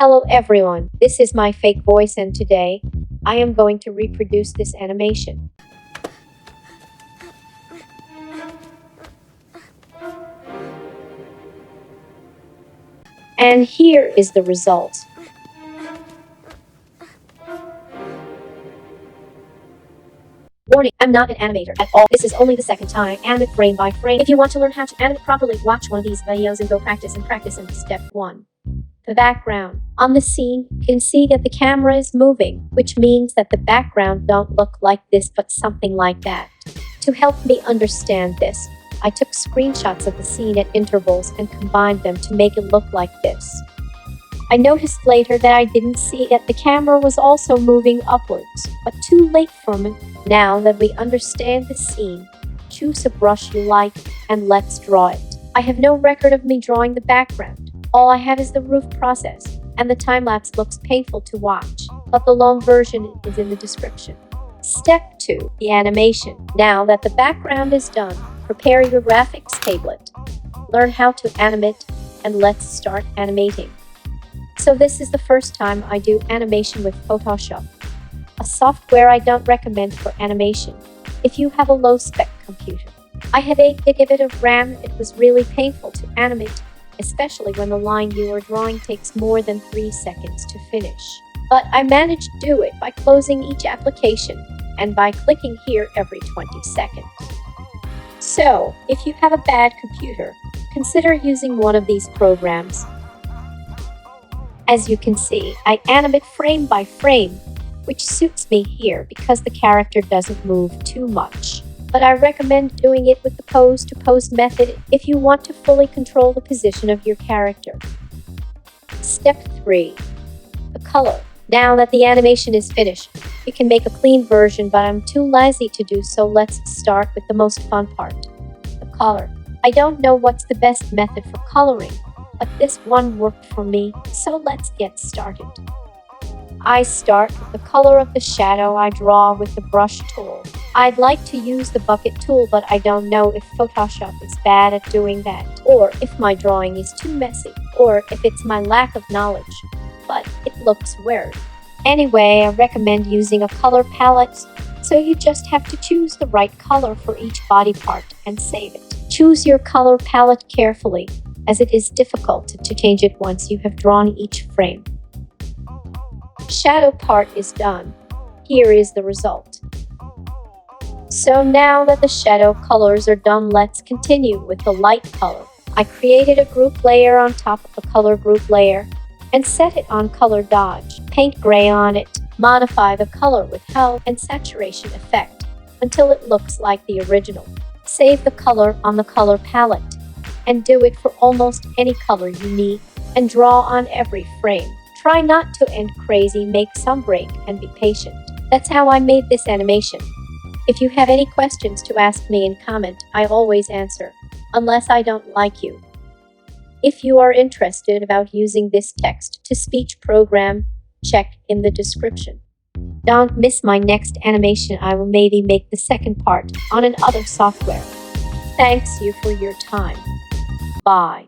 Hello everyone, this is my fake voice and today, I am going to reproduce this animation. And here is the result. Warning, I'm not an animator at all. This is only the second time I animate frame by frame. If you want to learn how to animate properly, watch one of these videos and go practice in step 1. The background. On the scene, you can see that the camera is moving, which means that the background don't look like this but something like that. To help me understand this, I took screenshots of the scene at intervals and combined them to make it look like this. I noticed later that I didn't see that the camera was also moving upwards, but too late for me. Now that we understand the scene, choose a brush you like and let's draw it. I have no record of me drawing the background. All I have is the roof process, and the time-lapse looks painful to watch, but the long version is in the description. Step 2. The animation. Now that the background is done, prepare your graphics tablet. Learn how to animate, and let's start animating. So this is the first time I do animation with Photoshop, a software I don't recommend for animation if you have a low-spec computer. I have 8 GB of RAM. It was really painful to animate, especially when the line you are drawing takes more than 3 seconds to finish. But I managed to do it by closing each application and by clicking here every 20 seconds. So, if you have a bad computer, consider using one of these programs. As you can see, I animate frame by frame, which suits me here because the character doesn't move too much. But I recommend doing it with the pose-to-pose method if you want to fully control the position of your character. Step 3. The color. Now that the animation is finished, you can make a clean version, but I'm too lazy to do so. Let's start with the most fun part, the color. I don't know what's the best method for coloring, but this one worked for me, so let's get started. I start with the color of the shadow I draw with the brush tool. I'd like to use the bucket tool, but I don't know if Photoshop is bad at doing that, or if my drawing is too messy, or if it's my lack of knowledge, but it looks weird. Anyway, I recommend using a color palette, so you just have to choose the right color for each body part and save it. Choose your color palette carefully, as it is difficult to change it once you have drawn each frame. Shadow part is done. Here is the result. So now that the shadow colors are done, let's continue with the light color. I created a group layer on top of the color group layer and set it on color dodge. Paint gray on it. Modify the color with hue and saturation effect until it looks like the original. Save the color on the color palette and do it for almost any color you need and draw on every frame. Try not to end crazy, make some break, and be patient. That's how I made this animation. If you have any questions to ask me in comment, I always answer, unless I don't like you. If you are interested about using this text-to-speech program, check in the description. Don't miss my next animation. I will maybe make the second part on another software. Thanks you for your time. Bye.